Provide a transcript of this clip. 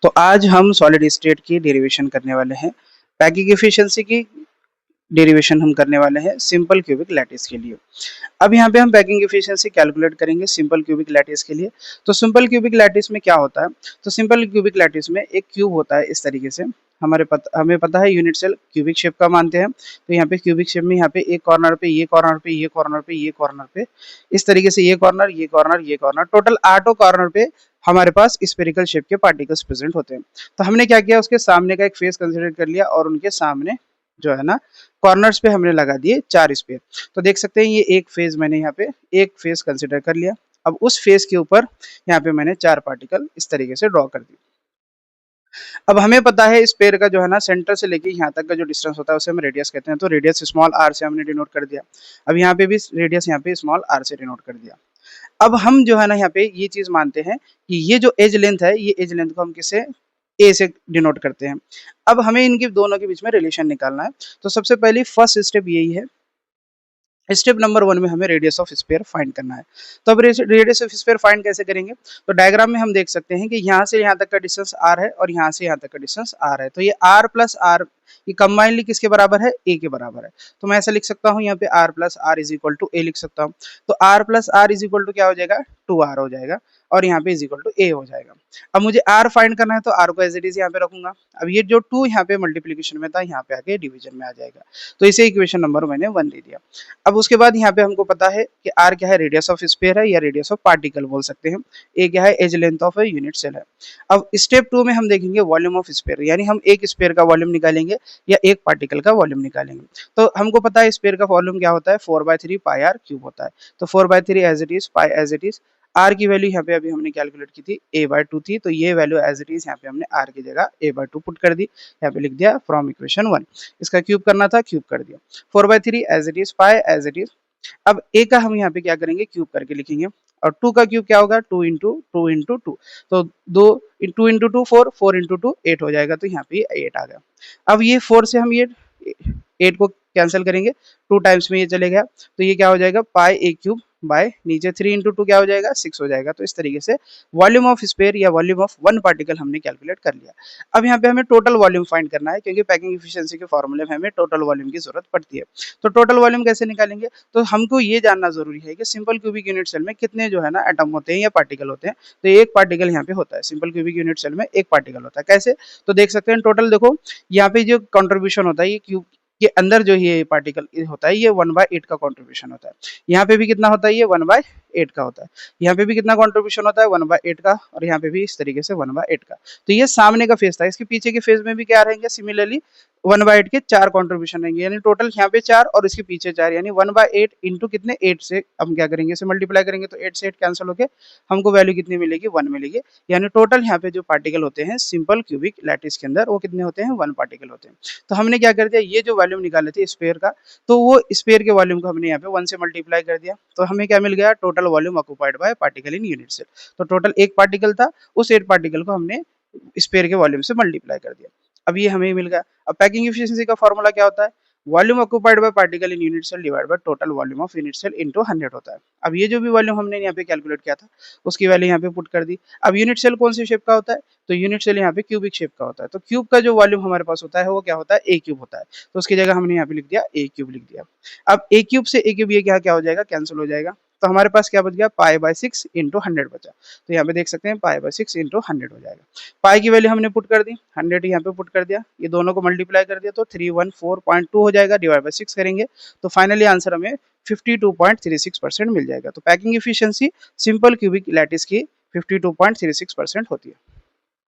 तो आज हम सॉलिड स्टेट की डेरिवेशन करने वाले हैं। पैकिंग एफिशिएंसी की डेरिवेशन हम करने वाले हैं सिंपल क्यूबिक लैटिस के लिए। अब यहाँ पे हम पैकिंग एफिशिएंसी कैलकुलेट करेंगे सिंपल क्यूबिक लैटिस के लिए। तो सिंपल क्यूबिक लैटिस में क्या होता है, तो सिंपल क्यूबिक लैटिस में एक क्यूब होता है इस तरीके से। हमें पता है यूनिट सेल क्यूबिक शेप का मानते हैं, तो यहाँ पे क्यूबिक शेप में यहाँ पे एक कॉर्नर पे ये कॉर्नर पे ये कॉर्नर पे ये कॉर्नर पे इस तरीके से ये कॉर्नर ये कॉर्नर ये कॉर्नर टोटल 8 कॉर्नर पे हमारे पास स्फेरिकल शेप के पार्टिकल्स प्रेजेंट होते हैं। तो हमने क्या किया, उसके सामने का एक फेस कंसिडर कर लिया और उनके सामने जो है ना कॉर्नर्स पे हमने लगा दिए 4 स्पेयर। तो देख सकते हैं ये एक फेज मैंने यहाँ पे एक फेज कंसिडर कर लिया। अब उस फेज के ऊपर यहाँ पे मैंने 4 पार्टिकल इस तरीके से ड्रॉ कर दिए। अब हमें पता है स्पेयर का जो है ना सेंटर से लेके यहाँ तक का जो डिस्टेंस होता है उसे हम रेडियस कहते हैं। तो रेडियस स्मॉल आर से हमने डिनोट कर दिया। अब यहाँ पे भी रेडियस यहाँ पे स्मॉल आर से डिनोट कर दिया। अब हम जो है ना यहाँ पे ये चीज मानते हैं कि ये जो एज लेंथ है, ये एज लेंथ को हम किसे ए से डिनोट करते हैं। अब हमें इनके दोनों के बीच में रिलेशन निकालना है। तो सबसे पहली फर्स्ट स्टेप यही है, स्टेप नंबर 1 में हमें रेडियस ऑफ स्फीयर फाइंड करना है। तो अब रेडियस ऑफ स्फीयर फाइंड कैसे करेंगे, तो डायग्राम में हम देख सकते हैं कि यहाँ से यहाँ तक का डिस्टेंस आर है और यहाँ से यहाँ तक का डिस्टेंस आर है। तो ये आर प्लस आर ये कंबाइनली किसके बराबर है, ए के बराबर है। तो मैं ऐसा लिख सकता हूँ यहाँ पे R plus R is equal to A लिख सकता हूँ। तो R plus R is equal to क्या हो जाएगा, 2r हो जाएगा और यहाँ पे इज इक्वल टू ए हो जाएगा। अब मुझे आर फाइंड करना है तो आर को एज इट इज यहाँ पे रखूंगा। अब ये जो 2 यहाँ पे मल्टीप्लीकेशन में था यहाँ पे आके डिवीजन में आ जाएगा। तो इसे इक्वेशन नंबर मैंने 1 दे दिया। अब उसके बाद यहाँ पे हमको पता है कि आर क्या है, रेडियस ऑफ स्फीयर है या रेडियस ऑफ पार्टिकल बोल सकते हैं। ए क्या है, as length of a unit cell है। अब स्टेप 2 में हम देखेंगे वॉल्यूम ऑफ स्फीयर, यानी हम एक स्फीयर का वॉल्यूम निकालेंगे या एक पार्टिकल का वॉल्यूम निकालेंगे। तो हमको पता है स्फीयर का वॉल्यूम क्या होता है, 4/3 पाई आर क्यूब होता है। तो 4/3 as it is, pi as it is. R की वैल्यू यहाँ पे अभी हमने कैलकुलेट की थी a/2 थी, तो ये वैल्यू एज इट इज यहाँ पे हमने आर की जगह a/2 पुट कर दी। यहाँ पे लिख दिया फ्रॉम इक्वेशन 1। इसका क्यूब करना था, क्यूब कर दिया। 4/3 as it is, pi as it is. अब ए का हम यहाँ पे क्या करेंगे, क्यूब करके लिखेंगे। और 2 का क्यूब क्या होगा, 2 इंटू 2 इंटू 2। तो 2 इंटू 2 4, 4 इंटू 2 8 हो जाएगा। तो यहाँ पे 8 आ गया। अब ये 4 से हम ये 8 को कैंसिल करेंगे, 2 टाइम्स में ये चले गया। तो ये क्या हो जाएगा, पाई ए क्यूब बाय नीचे 3 इंटू 2 क्या हो जाएगा, 6 हो जाएगा। तो इस तरीके से वॉल्यूम ऑफ स्पेयर या वॉल्यूम ऑफ वन पार्टिकल हमने कैलकुलेट कर लिया। अब यहाँ पे हमें टोटल वॉल्यूम फाइंड करना है, क्योंकि पैकिंग एफिशिएंसी के फॉर्मूले में हमें टोटल वॉल्यूम की जरूरत पड़ती है। तो टोटल वॉल्यूम कैसे निकालेंगे, तो हमको ये जानना जरूरी है कि सिंपल क्यूबिक यूनिट सेल में कितने जो है ना एटम होते हैं या पार्टिकल होते हैं। तो एक पार्टिकल यहाँ पे होता है, सिंपल क्यूबिक यूनिट सेल में एक पार्टिकल होता है। कैसे, तो देख सकते हैं टोटल देखो यहाँ पे जो कंट्रीब्यूशन होता है, ये क्यूब के अंदर जो ये पार्टिकल होता है ये 1/8 का कंट्रीब्यूशन होता है। यहाँ पे भी कितना होता है, ये 1/8 का होता है। यहाँ पे भी कितना कंट्रीब्यूशन होता है, 1/8 का। और यहाँ पे भी इस तरीके से 1/8 का। तो ये सामने का फेज था, इसके पीछे के फेज में भी क्या रहेंगे, सिमिलरली 1/8 के 4 कंट्रीब्यूशन रहेंगे। यानी टोटल यहाँ पे 4 और इसके पीछे 4, यानी 1/8 इंटू कितने 8 से हम क्या करेंगे, इसे मल्टीप्लाई करेंगे। तो 8 से 8 कैंसिल होके हमको वैल्यू कितनी मिलेगी, 1 मिलेगी। यानी टोटल यहाँ पे जो पार्टिकल होते हैं सिंपल क्यूबिक लैटिस के अंदर वो कितने होते हैं, 1 पार्टिकल होते हैं। तो हमने क्या कर दिया, ये जो वॉल्यूम निकाले थे स्फीयर का, तो वो स्फीयर के वॉल्यूम को हमने यहाँ पे 1 से मल्टीप्लाई कर दिया। तो हमें क्या मिल गया, total volume occupied by particle in unit cell. तो टोटल एक पार्टिकल था, उस 8 पार्टिकल को हमने स्फीयर के वॉल्यूम से मल्टीप्लाई कर दिया। अब ये हमें मिल गया। अब पैकिंग एफिशिएंसी का फॉर्मूला क्या होता है, volume occupied by particle in unit cell divide by total volume of unit cell into 100 होता है। अब ये जो भी वॉल्यूम हमने यहाँ पे कैलकुलेट किया था उसकी वैल्यू यहाँ पे पुट कर दी। अब यूनिट सेल कौन सी शेप का होता है, तो यूनिट सेल यहाँ पे क्यूबिक शेप का होता है। तो क्यूब का जो वॉल्यूम हमारे पास होता है वो क्या होता है, ए क्यूब होता है। तो उसकी जगह हमने यहाँ पे लिख दिया ए क्यूब लिख दिया। अब ए क्यूब से ए क्यूब ये क्या हो जाएगा, कैंसिल हो जाएगा। तो हमारे पास क्या बच गया, पाई/6 इंटू 100 बचा। तो यहाँ पे देख सकते हैं पाई/6 इंटू 100 हो जाएगा। पाई की वैल्यू हमने पुट कर दी, 100 यहाँ पे पुट कर दिया, ये दोनों को मल्टीप्लाई कर दिया तो 314.2 हो जाएगा, डिवाइड बाय 6 करेंगे तो फाइनली आंसर हमें 52.36% मिल जाएगा। तो packing efficiency simple cubic lattice की 52.36% होती है।